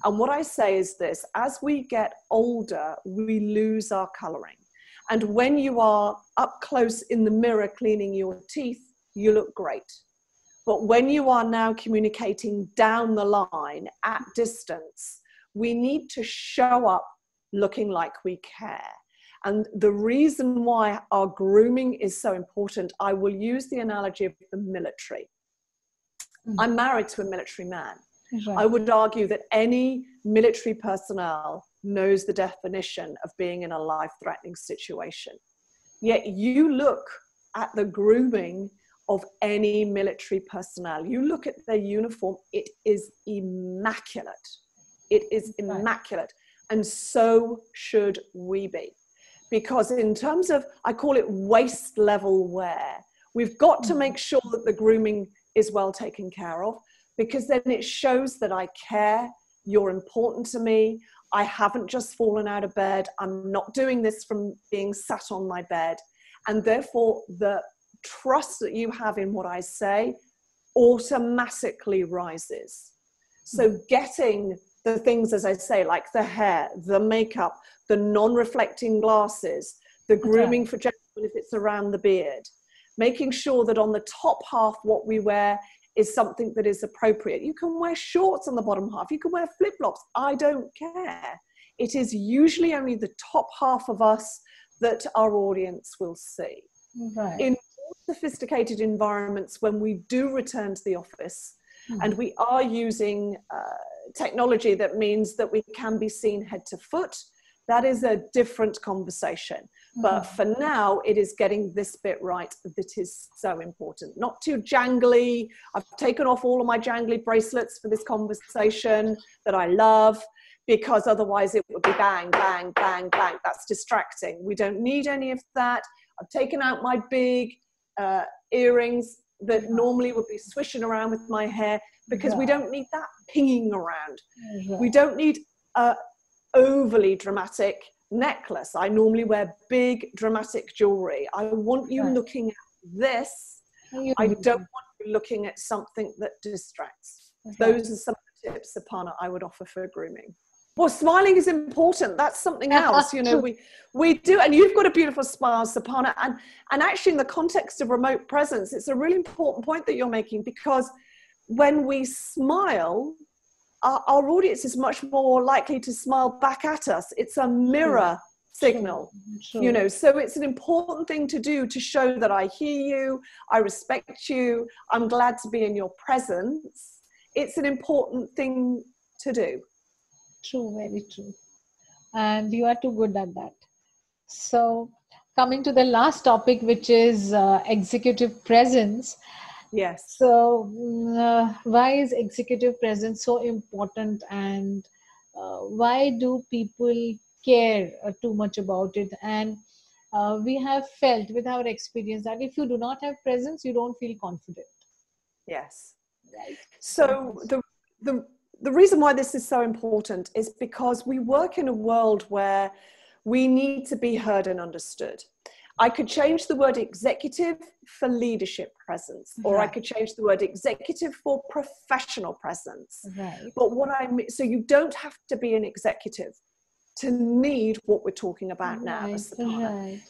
C: And what I say is this: as we get older, we lose our coloring. And when you are up close in the mirror cleaning your teeth, you look great. But when you are now communicating down the line at distance, we need to show up looking like we care. And the reason why our grooming is so important, I will use the analogy of the military. I'm married to a military man.
B: Right.
C: I would argue that any military personnel knows the definition of being in a life-threatening situation. Yet you look at the grooming of any military personnel, you look at their uniform, it is immaculate. It is immaculate. And so should we be. Because in terms of, I call it waist level wear, we've got to make sure that the grooming is well taken care of, because then it shows that I care, you're important to me, I haven't just fallen out of bed, I'm not doing this from being sat on my bed. And therefore, the trust that you have in what I say automatically rises. So getting the things, as I say, like the hair, the makeup, the non-reflecting glasses, the grooming for gentlemen if it's around the beard, making sure that on the top half what we wear is something that is appropriate. You can wear shorts on the bottom half, you can wear flip-flops, I don't care. It is usually only the top half of us that our audience will see.
B: Right.
C: In more sophisticated environments, when we do return to the office, and we are using technology that means that we can be seen head to foot, that is a different conversation. But for now, it is getting this bit right that is so important. Not too jangly. I've taken off all of my jangly bracelets for this conversation that I love, because otherwise it would be bang, bang, bang, bang. That's distracting. We don't need any of that. I've taken out my big earrings that normally would be swishing around with my hair, because we don't need that pinging around. We don't need a overly dramatic necklace. I normally wear big dramatic jewelry. I want you looking at this. I don't want you looking at something that distracts. Those are some of the tips, Aparna, I would offer for grooming. Well, smiling is important. That's something else, you know, we do, and you've got a beautiful smile, Aparna, and actually in the context of remote presence, it's a really important point that you're making, because when we smile, our audience is much more likely to smile back at us. It's a mirror signal, you know, so it's an important thing to do to show that I hear you, I respect you, I'm glad to be in your presence. It's an important thing to do.
B: True, very true. And you are too good at that. So coming to the last topic, which is executive presence.
C: Yes.
B: So why is executive presence so important, and why do people care too much about it? And we have felt with our experience that if you do not have presence, you don't feel confident.
C: Yes.
B: Right.
C: So the reason why this is so important is because we work in a world where we need to be heard and understood. I could change the word executive for leadership presence, or I could change the word executive for professional presence.
B: Right.
C: But what I mean, so you don't have to be an executive to need what we're talking about now.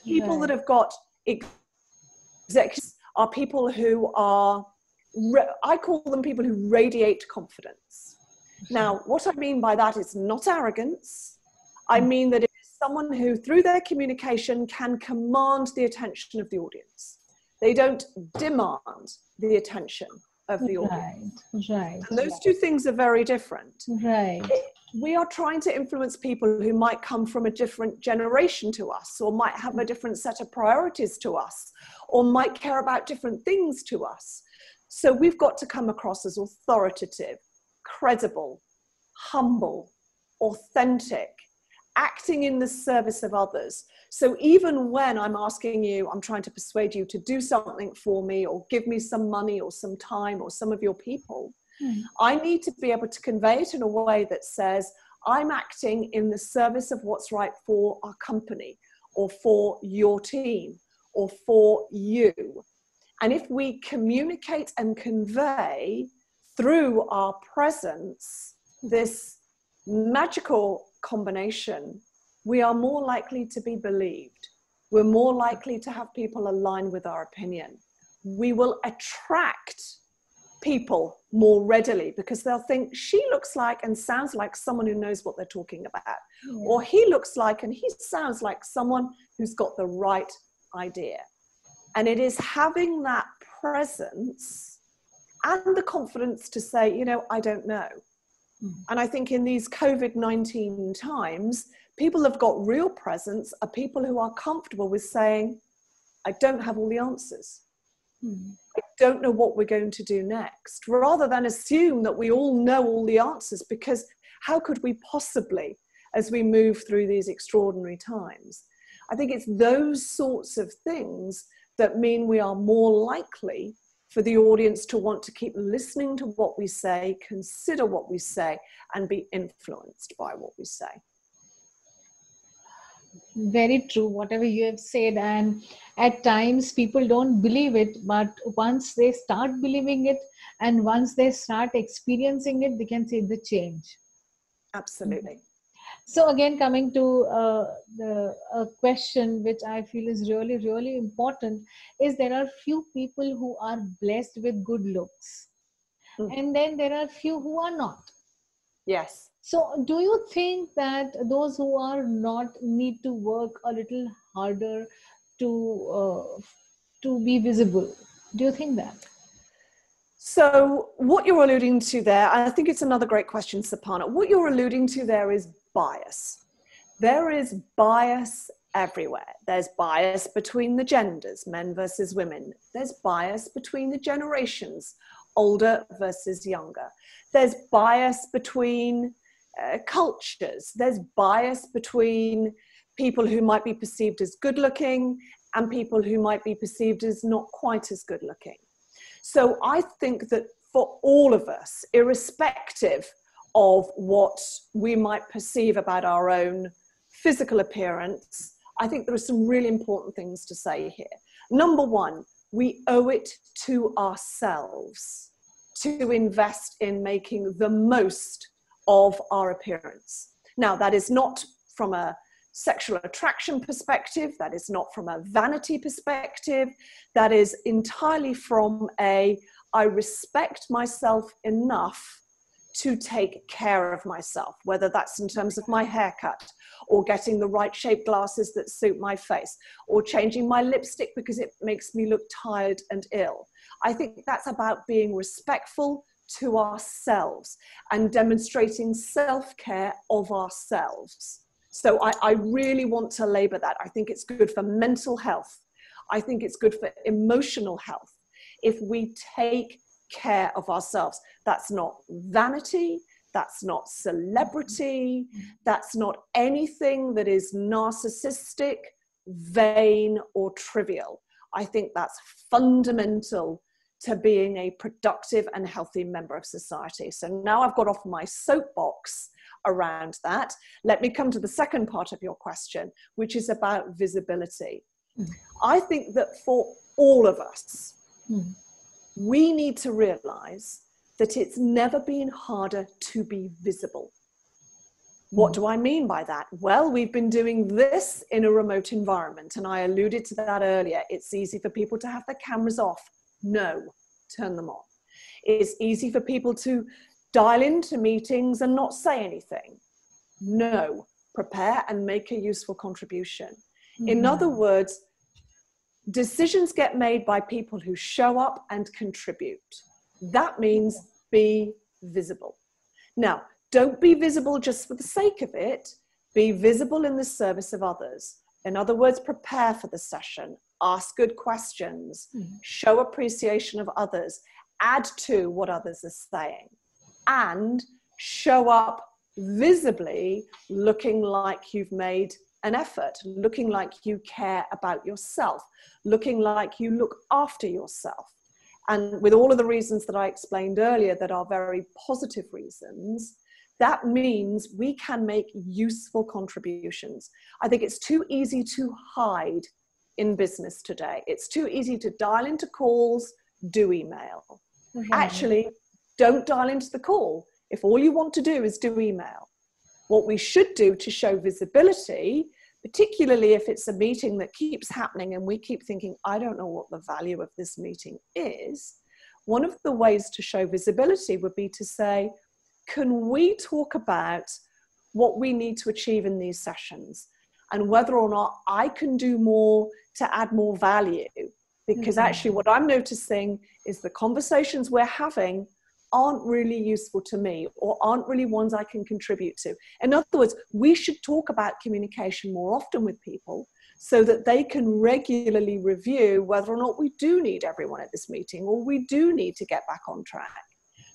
C: People that have got executives are people who are, I call them people who radiate confidence. Now, what I mean by that is not arrogance. I mean that it is someone who, through their communication, can command the attention of the audience. They don't demand the attention of the audience.
B: Right.
C: And those two things are very different.
B: Right.
C: We are trying to influence people who might come from a different generation to us, or might have a different set of priorities to us, or might care about different things to us. So we've got to come across as authoritative, credible, humble, authentic, acting in the service of others. So even when I'm asking you, I'm trying to persuade you to do something for me, or give me some money or some time or some of your people, I need to be able to convey it in a way that says, I'm acting in the service of what's right for our company, or for your team, or for you. And if we communicate and convey through our presence this magical combination, we are more likely to be believed. We're more likely to have people align with our opinion. We will attract people more readily because they'll think she looks like and sounds like someone who knows what they're talking about, or he looks like and he sounds like someone who's got the right idea. And it is having that presence and the confidence to say, you know, I don't know. And I think in these COVID-19 times, people have got real presence, are people who are comfortable with saying, I don't have all the answers. I don't know what we're going to do next, rather than assume that we all know all the answers, because how could we possibly as we move through these extraordinary times? I think it's those sorts of things that mean we are more likely for the audience to want to keep listening to what we say, consider what we say, and be influenced by what we say.
B: Very true, whatever you have said. And at times people don't believe it, but once they start believing it and once they start experiencing it, they can see the change.
C: Absolutely.
B: So again, coming to the question which I feel is really, really important, is there are few people who are blessed with good looks. And then there are few who are not.
C: Yes.
B: So do you think that those who are not need to work a little harder to be visible? Do you think that?
C: So what you're alluding to there, I think it's another great question, Sapana. What you're alluding to there is bias. There is bias everywhere. There's bias between the genders, men versus women. There's bias between the generations, older versus younger. There's bias between cultures. There's bias between people who might be perceived as good looking and people who might be perceived as not quite as good looking. So I think that for all of us, irrespective of what we might perceive about our own physical appearance, I think there are some really important things to say here. Number one, we owe it to ourselves to invest in making the most of our appearance. Now, that is not from a sexual attraction perspective, that is not from a vanity perspective, that is entirely from I respect myself enough to take care of myself, whether that's in terms of my haircut or getting the right shaped glasses that suit my face or changing my lipstick because it makes me look tired and ill. I think that's about being respectful to ourselves and demonstrating self-care of ourselves. So I really want to labor that. I think it's good for mental health. I think it's good for emotional health. If we take care of ourselves, that's not vanity, that's not celebrity, that's not anything that is narcissistic, vain, or trivial. I think that's fundamental to being a productive and healthy member of society. So now I've got off my soapbox around that. Let me come to the second part of your question, which is about visibility. I think that for all of us, we need to realize that it's never been harder to be visible. What do I mean by that? Well, we've been doing this in a remote environment, and I alluded to that earlier. It's easy for people to have their cameras off. No, turn them on. It's easy for people to dial into meetings and not say anything. No, prepare and make a useful contribution. In other words, decisions get made by people who show up and contribute. That means be visible. Now, don't be visible just for the sake of it. Be visible in the service of others. In other words, prepare for the session, ask good questions, show appreciation of others, add to what others are saying, and show up visibly looking like you've made an effort, looking like you care about yourself, looking like you look after yourself. And with all of the reasons that I explained earlier that are very positive reasons, that means we can make useful contributions. I think it's too easy to hide in business today. It's too easy to dial into calls, do email. Actually, don't dial into the call if all you want to do is do email. What we should do to show visibility, particularly if it's a meeting that keeps happening and we keep thinking, I don't know what the value of this meeting is, one of the ways to show visibility would be to say, can we talk about what we need to achieve in these sessions and whether or not I can do more to add more value? Because actually what I'm noticing is the conversations we're having aren't really useful to me or aren't really ones I can contribute to. In other words, we should talk about communication more often with people so that they can regularly review whether or not we do need everyone at this meeting or we do need to get back on track.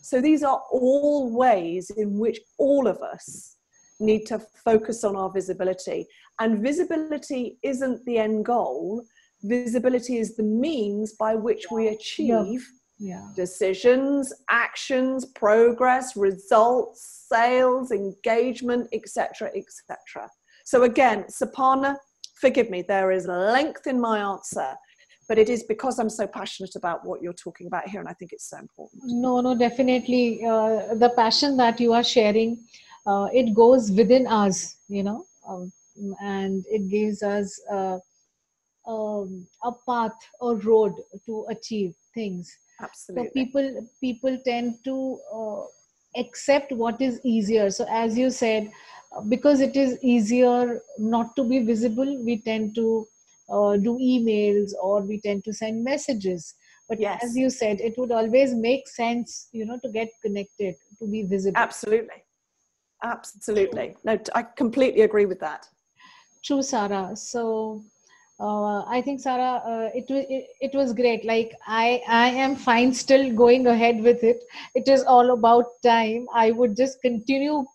C: So these are all ways in which all of us need to focus on our visibility. And visibility isn't the end goal. Visibility is the means by which we achieve decisions, actions, progress, results, sales, engagement, etc., etc. So again, Suparna, forgive me, there is length in my answer, but it is because I'm so passionate about what you're talking about here, and I think it's so important.
B: No, definitely. The passion that you are sharing, it goes within us, and it gives us a path or road to achieve things.
C: Absolutely.
B: So people tend to accept what is easier. So as you said, because it is easier not to be visible, we tend to do emails or we tend to send messages. But as you said, it would always make sense, to get connected, to be visible.
C: Absolutely. Absolutely. No, I completely agree with that.
B: True, Sarah. So I think, Sarah, it was great. Like I am fine still going ahead with it. It is all about time. I would just continue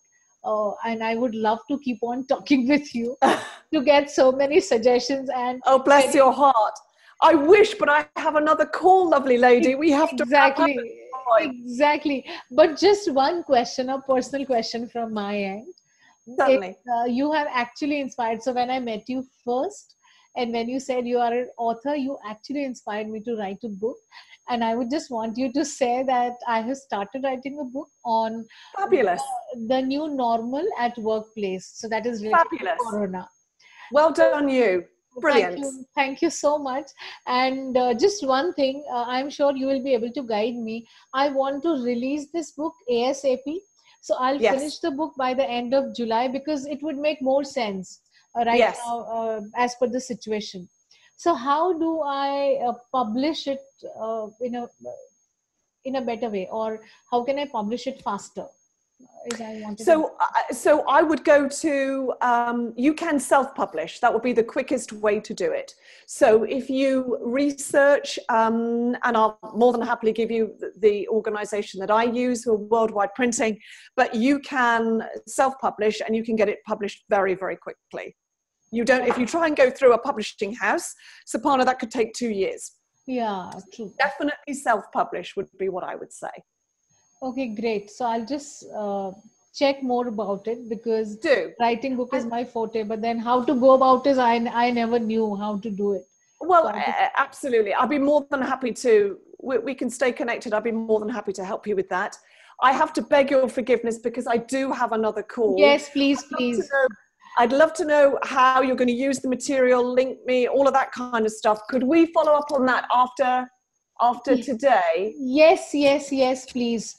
B: and I would love to keep on talking with you to get so many suggestions. And
C: oh, bless your heart. I wish, but I have another call, lovely lady. We have to
B: Exactly. But just one question, a personal question from my end.
C: Certainly.
B: You have actually inspired. So when I met you first, and when you said you are an author, you actually inspired me to write a book. And I would just want you to say that I have started writing a book on
C: fabulous
B: the new normal at workplace. So that is related to Corona.
C: Well done, you. Brilliant.
B: Thank you so much. And just one thing, I'm sure you will be able to guide me. I want to release this book ASAP. So I'll finish the book by the end of July because it would make more sense now as per the situation. So how do I publish it in a better way, or how can I publish it faster?
C: So I would go to, you can self-publish. That would be the quickest way to do it. So if you research, and I'll more than happily give you the organization that I use, who are Worldwide Printing, but you can self-publish and you can get it published very, very quickly. You don't, if you try and go through a publishing house, Suparna, that could take 2 years.
B: Yeah, true.
C: Definitely self-publish would be what I would say.
B: Okay, great. So I'll just check more about it because writing book is my forte, but then how to go about it, I never knew how to do it.
C: Well, so absolutely. I'd be more than happy to, we can stay connected. I'd be more than happy to help you with that. I have to beg your forgiveness because I do have another call.
B: Yes, please.
C: I'd love to know how you're going to use the material, link me, all of that kind of stuff. Could we follow up on that after today?
B: Yes, please.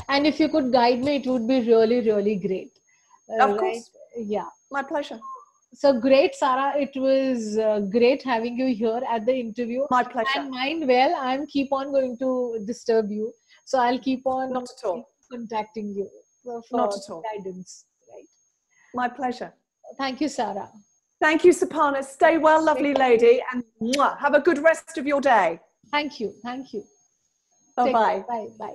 B: And if you could guide me, it would be really, really great.
C: Of course.
B: Yeah.
C: My pleasure.
B: So great, Sarah. It was great having you here at the interview.
C: My pleasure.
B: And mind well, I'm keep on going to disturb you. So I'll keep on
C: Not at all.
B: contacting you for
C: Not at all.
B: guidance. Right.
C: My pleasure.
B: Thank you, Sarah.
C: Thank you, Suparna. Stay well, lovely lady, and have a good rest of your day.
B: Thank you.
C: Bye-bye.
B: Bye.